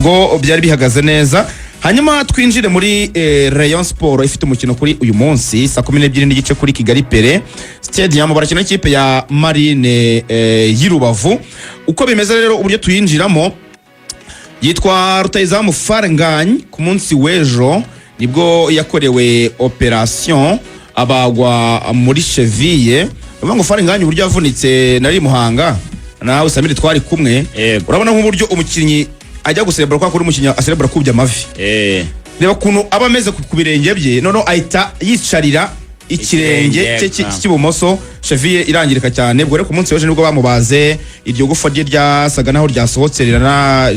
Go byari bihagaze neza. Hanyuma twinjire muri Rayon Sport ifite umukino kuri uyu munsi saa 12 n'igice kuri Kigali Pere Stadium barakina ikipe ya Marine y'Irubavu. Uko bimeze rero uburyo tuyinjiramo yitwa Rutahizamu Faranganye ku munsi w'ejo nibwo yakorewe operation abagwa muri cheville. Ngo Faranganye uburyo yavunitse nari Muhanga nawe Samiri twari kumwe. Urabona nk'uburyo umukinnyi ajya guserebra kwa kuri umukinya aserebra kubya amavi reba kuntu aba ameze ku birenge bye nono ahita yicarira ikirenge cy'ibumoso cheville irangirika cyane bwo rero ku munsi w'ejo nibwo bamubaze iryo gufa rye ryasaga naho ryasohotse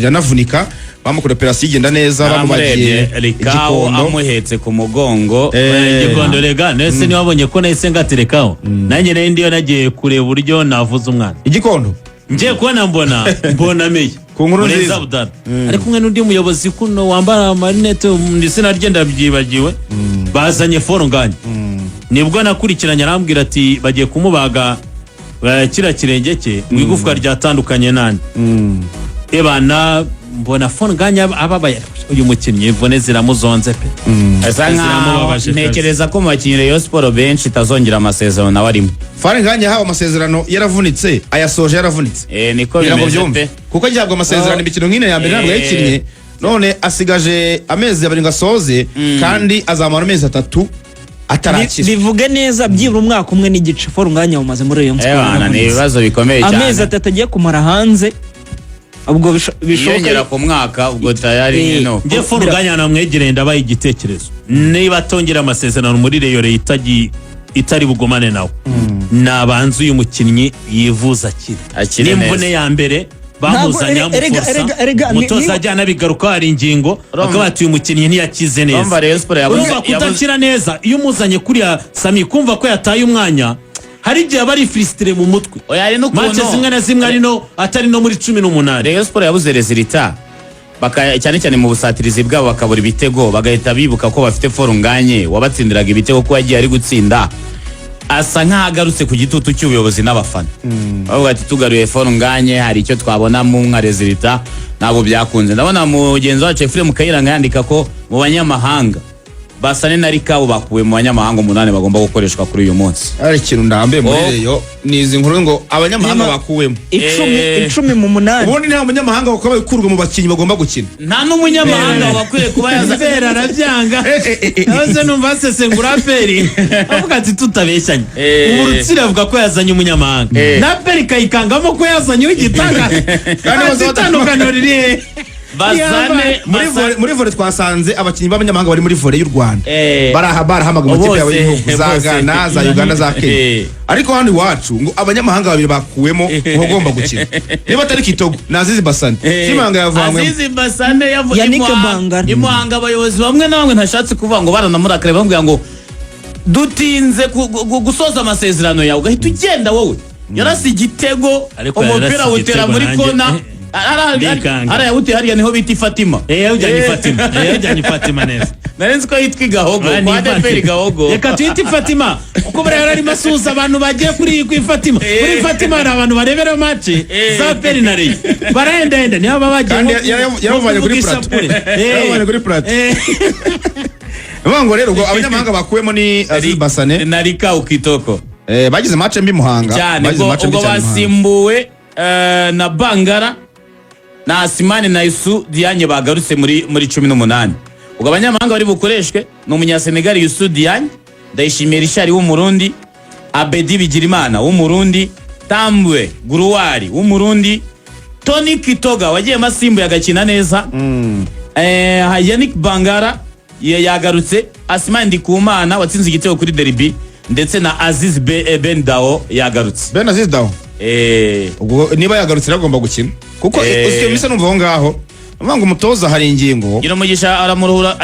ranavunika bamukora operation igenda neza bamubagiye igikondo amuhetse ku mugongo igikondo rega nese ni wabonye ko nahise ngaterekaho nanjye nari ndiyo nagiye kureba uburyo navuza umwana igikondo ngiye kubona mbona meye ku nkuru nziza ariko umwe n'undi muyobozi kuno wambara amarinete ndetse naragenda byibagiwe bazanye Faranganye nibwo nakurikiranye arambwira ati bagiye kumubaga kira kirenge cye mu igufwa ryatandukanye nani ebana mbona Faranganye ababaye uyu mukinnyi ivone ziramuzonze pe ntekereza ko mu bakinnyi Rayon Sport benshi itazongera amasezerano nawe arimo. Faranganye hawo amasezerano yaravunitse ayasoje yaravunitse niko bimeze pe kuko agihabwa amasezerano imikino nk'ine ya mbere ntabwo yakinnye none asigaje amezi 2 ngasoze kandi azamara amezi 3 atarakira bivuge neza byibura umwaka umwe n'igice Faranganye umaze muri Rayon Sport ni ibibazo bikomeye cyane amezi 3 agiye kumara hanze ubwo bishobora ku mwaka ubwo tayari no nge Faranganye namwegereye ndabaye igitekerezo niba atongera amasezerano muri Rayon itari bugomane nawe nabanze uyu mukinnyi yivuza akiri n'imvune ya mbere bamuzanya muforsa mutoza ajyana bigaruka hari ingingo bakabatuye umukinnyi ntiyakize neza urumva kutakira neza iyo umuzanye kuriya Sami kumva ko yataye umwanya hari igihe abari frustrer mu mutwe match zimwe na zimwe arino atari no muri 18 Rayon Sport yabuze resultat cyane cyane mu busatirizi bwabo bakabura ibitego bagahita bibuka ko bafite Faranganye wabatsindiraga ibitego ko yagiye ari gutsinda asa nk'agarutse ku gitutu cy'ubuyobozi n'abafana bavuga ati tugaruye Faranganye hari icyo twabona mu nka resultat nabo byakunze ndabona mugenzi wacu Efrem Kayiranga yandika ko mu banyamahanga basane na Rikabo bakuwe mu banyamahanga 8 bagomba gukoreshwa kuri uyu munsi ari ikintu ndambe muri Rayon nizi nkuru ngo abanyamahanga bakuwemo 10 mu 8 ubundi nta munyamahanga bakaba bikurwa mu bakinyi bagomba gukina nta n'umunyamahanga bakwiye kuba yazafera arabyanga abaze numva sesengura peri avuga ati tutabeshanye uburutsire avuga ko yazanye umunyamahanga na peri kayikangamo ko yazanye w'igitanga kandi bazatandukana riri Bazane muri volley twasanze abakinyi b'abanyamahanga bari muri volley y'u Rwanda barahamaga mu kipe y'igihugu za Ghana za Uganda za Kenya ariko handi wacu ngo abanyamahanga babiri bakuwemo ugomba gukina niba atari Kitogo na Azizi Basane Kimanga yavanywe Azizi Basane yavuye Muhanga abayobozi bamwe na bamwe ntashatse kuvuga ngo baranamurakare bambwira ngo dutinze gusoza amasezerano yawe ugahita ugenda wowe yarasi igitego umupira utera muri kona ara yawute hariya niho biti Fatima ujyanye Fatima neza narenze ko yitwa Gahogo kwa Deperi Gahogo reka tuyite Fatima kuko bari ari masuza abantu bagiye kuri Fatima kuri Fatima ari abantu barebera match za Peri na Rayon barenda niho babagiye yaravanye kuri plateau Bango rero ubwo abanyamahanga bakuwemo ni Aziz Basane na Rika Ukitoko bagize match mbi Muhanga ubwo basimbuwe na Bangara na Asimane na Yusu Dianye bagarutse muri 18 ubwo abanyamahanga bari bukoreshwe no munyasenegal Yusu Dianye Ndayishimiye Richard w'umurundi Abedi Bigirimana w'umurundi Tambwe Guruwari w'umurundi Tony Kitoga wagiye masimbu yagakina neza Yannick Bangara yagarutse Asimane Ndikumana watsinze igitego kuri derby ndetse na Aziz Ben Dao yagarutse Ben Aziz Dao ubwo niba yagarutse agomba gukina kuko usike mise numva ngaho ngo umutoza hari ingingo gira mugisha aramuruhura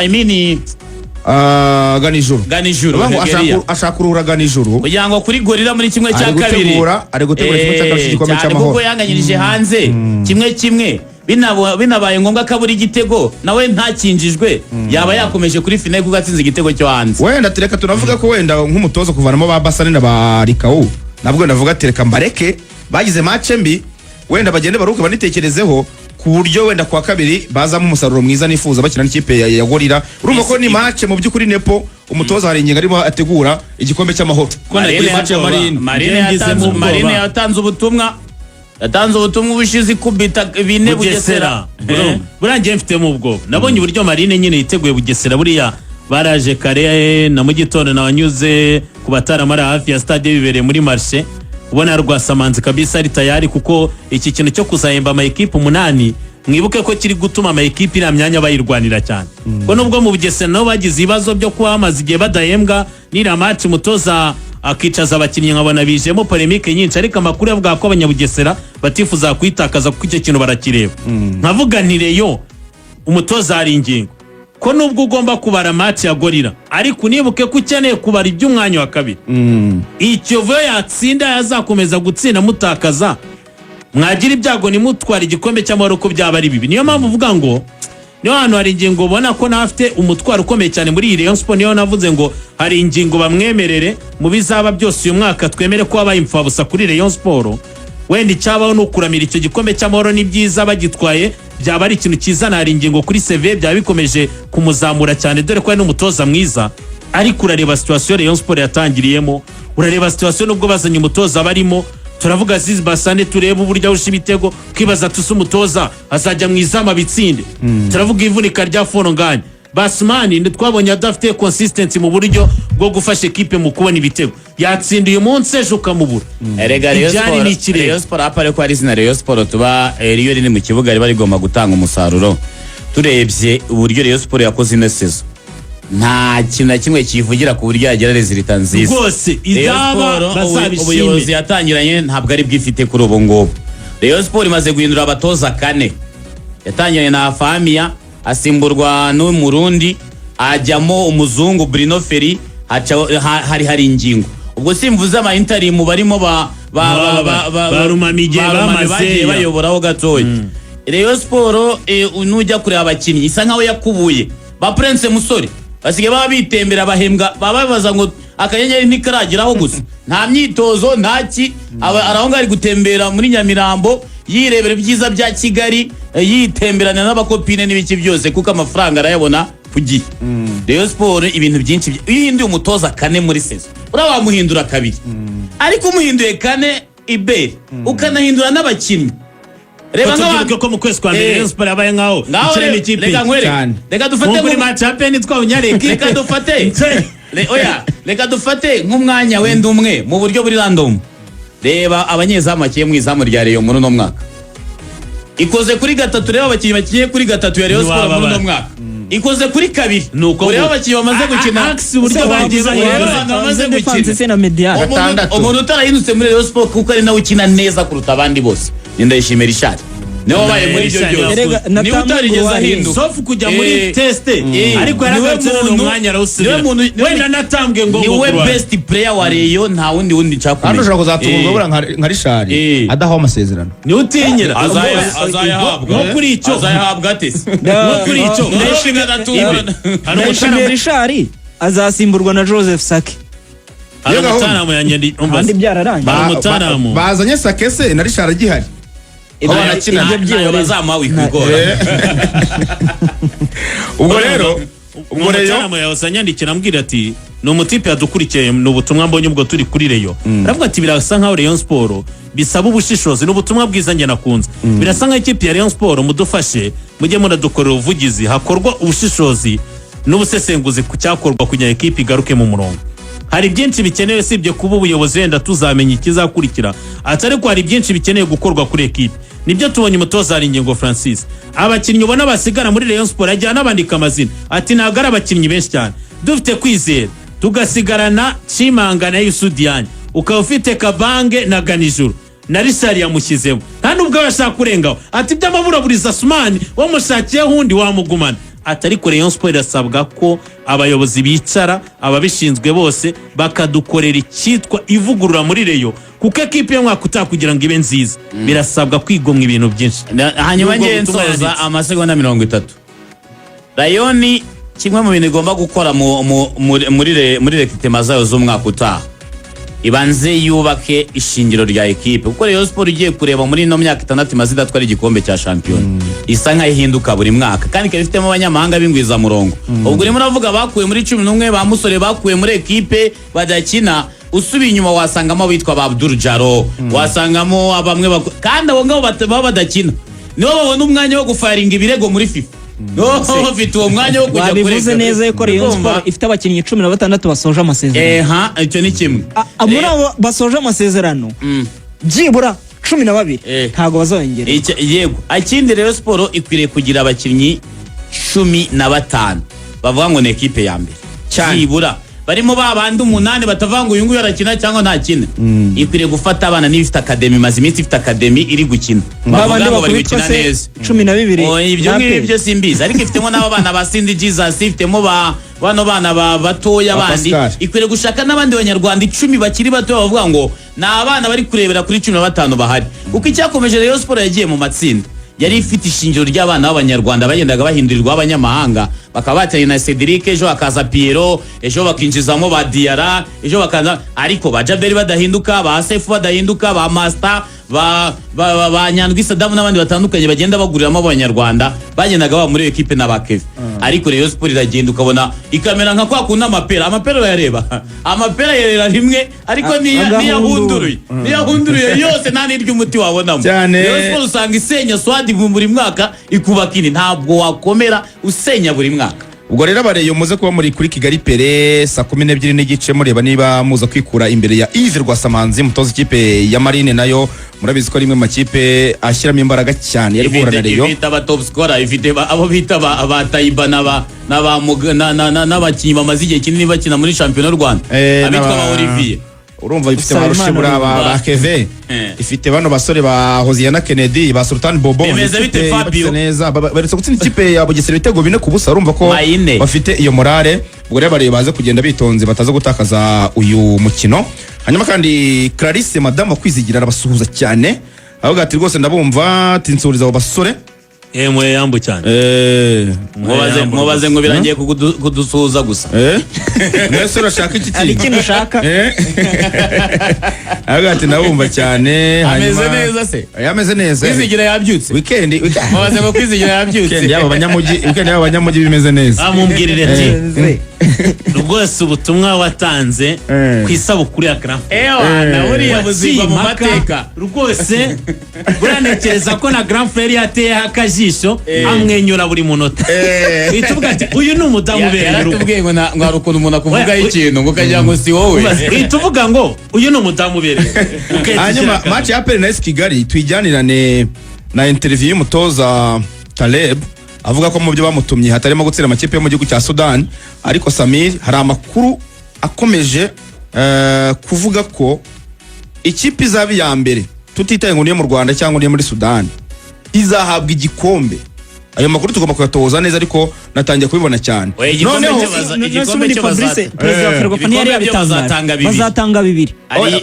ganijuru ngo ashaka kuruhura ganijuru kugira ngo kuri gorira muri kimwe cya kabiri ari gutegura kimwe cya kabiri gikombe cy'amahoro kuko yanganyirije hanze kimwe binabaye ngombwa kaburi igitego nawe ntakinjijwe yaba yakomeje kuri finale kuko atsinze igitego cyo hanze wenda tereka tunavuga ko wenda nk'umutoza kuvanamo ba Basane na ba Rikabo nabwo ndavuga tereka mbareke bagize match mbi wenda bagende baruke banitekerezeho ku buryo wenda kwa kabiri bazamo umusaruro mwiza nifuza bakina n'ikipe ya Gorira. Urumva ko ni match mu by'ukuri Nepo umutoza hari ingingo arimo ategura igikombe cy'amahoro. Marine yatanze ubutumwa ubushize kubita bine Bugesera. Burangiye mfitemo ubwo nabonye uburyo Marine nyine yiteguye Bugesera buriya baraje kare na mu gitondo nabanyuze ku bataramara hafi ya stade bibereye muri marché ubona rwasamanze kabisa ari tayari kuko iki kintu cyo kuzahemba ama equipe 8 mwibuke ko kiri gutuma ama equipe ira myanya bayirwanira cyane ko nubwo mu Bugesera nabo bagize ibibazo byo kuba amazi igihe badahembwa nira match mutoza akicaza abakinnyi nkabona bijemo polemique nyinshi ariko amakuru yavuga ko abanyabugesera batifuza kwitakaza kuko icyo kintu barakireba nkavuga nti Rayon umutoza ari ingingo ko nubwo ugomba kubara match ya Gorira ariko unibuke ko ukeneye kubara iby'umwanya wa kabiri icyo vuyo yatsinda yazakomeza gutsinda mutakaza mwagira ibyago nimutwara igikombe cy'amahoro ko byaba ari bibi niyo mpamvu uvuga ngo niyo hano hari ingingo ubona ko nafite umutwaro ukomeye cyane muri Rayon Sport niyo navuze ngo hari ingingo bamwemerere mu bizaba byose uyu mwaka twemere ko abaye imfabusa kuri Rayon Sport wenda icyabaho no kuramira icyo gikombe cy'amahoro ni byiza bagitwaye byaba ari ikintu cyiza hari ingingo kuri CV byaba bikomeje kumuzamura cyane dore ko ari n'umutoza mwiza ariko urareba situation Rayon Sport yatangiriyemo urareba situation nubwo bazanye umutoza barimo turavuga Aziz Basane tureba uburyo awusha ibitego kwibaza tusu umutoza azajya mwizama bitsinde turavuga ivunika rya fono nganye Basmani twabonye adafite consistency mu buryo bwo gufasha equipe mu kubona ibitego yatsindiye umunsi ejo ukamubura erega Rayon Sport apare ko ari izina Rayon Sport tuba Rayon riri mu kibuga riba rigomba gutanga umusaruro turebye uburyo Rayon Sport yakoze ino season nta kintu na kimwe kivugira ku buryo yagira resulta nziza rwose izaba bazabishime ubuyobozi yatangiranye ntabwo ari bwifite kuri ubu ngubu Rayon Sport imaze guhindura abatoza 4 yatangiranye na Famia asimburwa n'umurundi ajyamo umuzungu Bruno Ferri hari ingingo ubwo simvuze ama interim barimo barumamije bamaze bayoboraho gatoya Rayon Sport unujya kureba abakinnyi isa nkaho yakubuye ba Prince Musore basige baba bitembera bahembwa bababaza ngo akanyenyeri ntikaragiraho gusa nta myitozo ntaki arahonga ari gutembera muri Nyamirambo yirebera ibyiza bya Kigali yitemberana n'abakopine n'ibiki byose kuko amafaranga arayabona kugiye Rayon Sport ibintu byinshi yihinduye umutoza 4 muri season urabamuhindura 2 ariko umuhinduye 4 ibere ukanahindura n'abakinnyi reba nk'abantu ko mu kwezi kwa mbere Rayon Sport yabaye nkaho ikireme ikipe reka dufate muri match ya peni twawunyareke reka dufate nk'umwanya wenda umwe mu buryo buri random reba abanyezamu bakiye mu izamu rya Rayon muri no mwaka ikoze kuri 3 reba abakinnyi bakiye kuri 3 ya Rayon Sport muri no mwaka ikoze kuri 2 reba abakinnyi bamaze gukina uburyo bagize bamaze gukina na umuntu utarahindutse muri Rayon Sport kuko ari nawe ukina neza kuruta abandi bose ndayishimira Richard niwe wabaye muri ibyo byose ni utarigeze ahinduka sofu kujya muri teste ariko yaragarutse no mwanya rawusubira wenda natambwe ngo niwe best player wa Rayon nta wundi cyakomeye hano ushaka kuzatungurwa bura nka Richard adaho amasezerano ni utinyira azayahabwa no kuri icyo azayahabwa atese no kuri icyo ndashimira ndashimira Richard azasimburwa na Joseph Saki umutaramu yanjye kandi byararangiye bazanye Sakese na Richard agihari ubwo rero umutaramu yawusanyandikira ambwira ati ni umutipe yadukurikiye ni ubutumwa mbonye ubwo turi kuri Rayon aravuga ati birasa nkaho Rayon Sport bisaba ubushishozi n'ubutumwa bwiza njye nakunze birasa nkaho ikipe ya Rayon Sport mudufashe mujye muradukorera ubuvugizi hakorwa ubushishozi n'ubusesenguzi ku cyakorwa kugira ekipe igaruke mu murongo hari byinshi bikenewe sibye kuba ubuyobozi wenda tuzamenya ikizakurikira atari ko hari byinshi bikeneye gukorwa kuri ekipe nibyo tubonye umutoza ari ingingo Francis abakinnyi ubona basigara muri Rayon Sport ajya nabandika amazina ati ntabwo ari abakinnyi benshi cyane dufite kwizera tugasigarana Chimanga na Yusudiane ukaba ufite Kabange na Ganijuru na Richard yamushyizemo nta nubwo bashaka kurengaho ati by'amabura buriza Sumani wamushakiye hundi wamugumana atari ko Rayon Sport irasabwa ko abayobozi bicara ababishinzwe bose bakadukorera icyitwa ivugurura muri Rayon kuko ekipe yo mwaka utakugira ngo ibe nziza birasabwa kwigomwa ibintu byinshi hanyuma ngiye nsoza amasegonda 30 Rayon kimwe mu bintu igomba gukora muri recruitment zayo z'umwaka utaha ibanze yubake ishingiro rya ekipe kuko Rayon Sport igiye kureba muri ino myaka 6 imaze idatwara igikombe cya shampiyona isa nkaho ihinduka buri mwaka kandi ikaba ifitemo abanyamahanga b'ingwiza murongo ubwo urimo uravuga bakuye muri 11 ba musore bakuye muri ekipe badakina usubiye inyuma wasangamo abitwa ba Abdul Jaro wasangamo bamwe kandi abo ngabo baba badakina nibo babona umwanya wo gufaringa ibirego muri FIFA ufite uwo mwanya wo kujya kureka wabivuze neza yuko Rayon Sport ifite abakinnyi 16 basoje amasezerano icyo ni kimwe muri abo basoje amasezerano byibura 12 ntago bazongera yego akindi Rayon Sport ikwiriye kugira abakinnyi 15 bavuga ngo ni ekipe ya mbere byibura barimo babandi 8 batavanga uyu nguyu arakina cyangwa ntakina ikwiriye gufata abana n'ifite academy maze iminsi ifite academy iri gukina bavuga ngo bari gukina neza 12 ibyo ngibyo simbizi ariko ifitemo n'abo bana ba Cindy Jesus ifitemo bano bana batoya bandi ikwiriye gushaka n'abandi banyarwanda 10 bakiri bato bavuga ngo ni abana bari kurebera kuri 15 bahari kuko icyakomeje Rayon Sport yagiye mu matsinda yari ifite ishingiro ry'abana b'abanyarwanda bagendaga bahindurirwa abanyamahanga bakaba batanye na Cedric ejo akaza Piero ejo bakinjizamo ba Diara ejo bakaza ariko ba Jaberi badahinduka ba Sefu badahinduka ba Master ba Nyandwi Sadamu n'abandi batandukanye bagenda baguriramo abanyarwanda bagendaga ba muri equipe n'abakevi ariko Rayon Sport iragenda ukabona ikamera nka kwa kuna amapera yareba amapera yerera rimwe ariko niyahunduruye yose nta niryo umuti wabonamo Rayon Sport usanga isenya swadi buri mwaka ikubakini ntabwo wakomera usenya buri mwaka ubwo rero abareyo muze kuba muri kuri Kigali Pere saa 12 n'igice mureba niba muza kwikura imbere ya Yves Rwasamanzi mutoza ikipe ya Marine nayo murabizi ko rimwe makipe ashyiramo imbaraga cyane yari guhura na Rayon ifite aba top scorer ifite abo bita aba Taiba n'abakinnyi bamaze igihe kinini bakina muri shampiyona y'u Rwanda abitwa ba Olivier urumva ifite barushibura ba Keve ifite bano basore ba Hosiana Kennedy ba Sultan Bobo bite neza baretse gutsinda ikipe ya Bugesera ibitego 4-0 urumva ko bafite iyo morale ubwo rero bari baze kugenda bitonze bataza gutakaza uyu mukino hanyuma kandi Clarisse madame kwizigira arabasuhuza cyane avuga ati rwose ndabumva tinsuriza abo basore mwe yambu cyane mubaze ngo birangiye kudusuhuza gusa mwese urashaka iki ari ikintu ushaka agati ndabumva cyane ameze neza se yameze neza kwizigira yabyutse weekend mubaze ngo kwizigira yabyutse weekend yaba abanyamujyi bimeze neza amumbwirire ati rwose ubutumwa watanze ku isabukuru ya Grand na buriya buzigwa mu mateka rwose buranekereza ko na Grand Frère yateye akajisho amwenyura buri munota ituvuga ati uyu ni umudamu ubereye yaratubwiye ngo hari ukuntu umuntu akuvugaho ikintu ngo ukagira ngo si wowe ituvuga ngo uyu ni umudamu ubereye hanyuma match ya Pele na AS Kigali tuyijyanirane na interview y'umutoza Taleb avuga ko mu byo bamutumye hatarimo gutsira amakipe yo mu gihugu cya Sudan ariko Samir hari amakuru akomeje kuvuga ko ikipe izaba ya mbere tutitaye ngo niyo mu Rwanda cyangwa niyo muri Sudan izahabwa igikombe ayo makuru tugomba kuyatoza neza ariko natangiye kubibona cyane noneho igikombe cyo Perezida wa Ferwafa yari yabitangaje bazatanga 2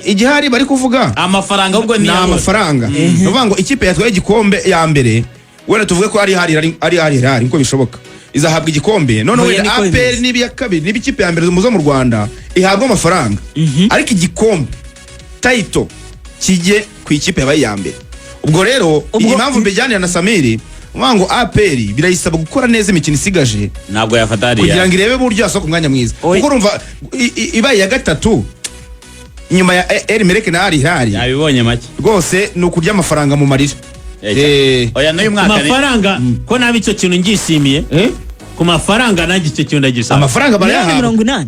igihari bari kuvuga amafaranga ubwo ni amafaranga nuvuga ngo ikipe yatwaye igikombe ya mbere wenda tuvuge ko ari nko bishoboka izahabwa igikombe none APR nibi ya kabiri nibi ikipe ya mbere muzo mu Rwanda ihabwa amafaranga ariko igikombe title kijye ku ikipe yabaye ya mbere ubwo rero impamvu mbijyanira na Samiri mwango APR birayisaba gukora neza imikino isigaje ntabwo yafatari kugira ngo irebe buryo yasoko mwanya mwiza kuko urumva ibaye ya gatatu nyuma ya Elmerek na Ari yabibonye make rwose ni ukurya amafaranga mu marira oya n'uyu mwaka amafaranga ko nabi icyo kintu ngishimiye ku mafaranga nanjye icyo kintu ndagisha amafaranga barayahabwa 80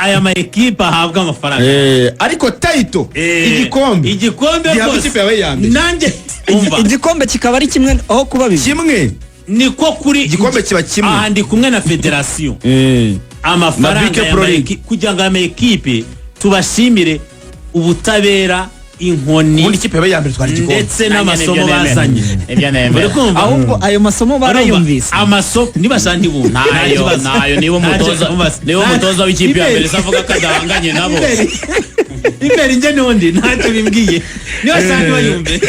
aya ma equipe ahabwa amafaranga ariko title igikombe rwose nanjye igikombe kikaba ari kimwe aho kuba kimwe niko kuri igikombe kiba kimwe aha ndi kumwe na federation amafaranga kugira ngo ama equipe tubashimire ubutabera inkoni ubundi ikipe yabaye ya mbere twari igikombe ndetse n'amasomo bazanye ahubwo ayo masomo barayumvise amasomo nibashandi bu nayo niwo mutoza w'ikipe ya mbere savuga ko adahanganye nabo imbere nje n'undi ntacyo bimbwiye niyo sandi bayumve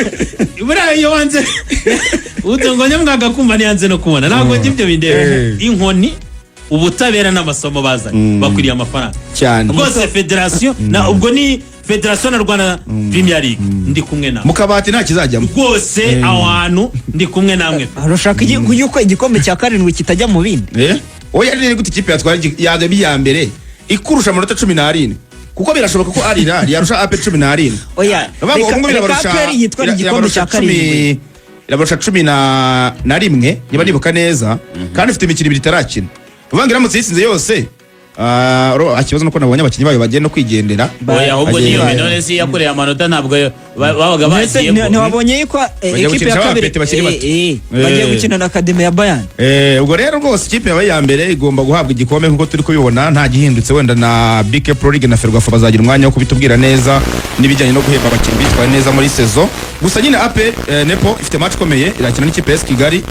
buriya iyo wanze utongonya mwaga kumva niyanze no kubona ntabwo ibyo bindebe inkoni ubutabera n'amasomo bazanye bakwiriye amafaranga cyane rwose federasiyo na ubwo ni federasiyo na Rwanda Premier League ndi kumwe nawe mu kabati nta kizajyamo rwose aho hantu ndi kumwe namwe arashaka yuko igikombe cya karindwi kitajya mu bindi oya rero gute ikipe yatwara yagabi ya mbere ikurusha amanota 17 kuko birashoboka ko ari yarusha AP 17 oya reka yitwara igikombe cya karindwi irabarusha 11 niba nibuka neza kandi ifite imikino ibiri itarakina uvuga ngo iramutse yisinze yose ikibazo nuko nabonye abakinnyi bayo bagenda kwigendera oya ahubwo niyo minone si yakoreye amanota ntabwo babaga bagiye ntiwabonye yuko ekipe ya kabiri bagiye gukina na akademi ya Bayern ubwo rero rwose ikipe yabaye ya mbere igomba guhabwa igikombe nk'uko turi kubibona nta gihindutse wenda na BK Pro League na Ferwafa bazagira umwanya wo kubitubwira neza n'ibijyanye no guhemba abakinnyi bitwaye neza muri saison gusa nyine AP Nepo ifite match ikomeye irakina n'ikipe ya Kigali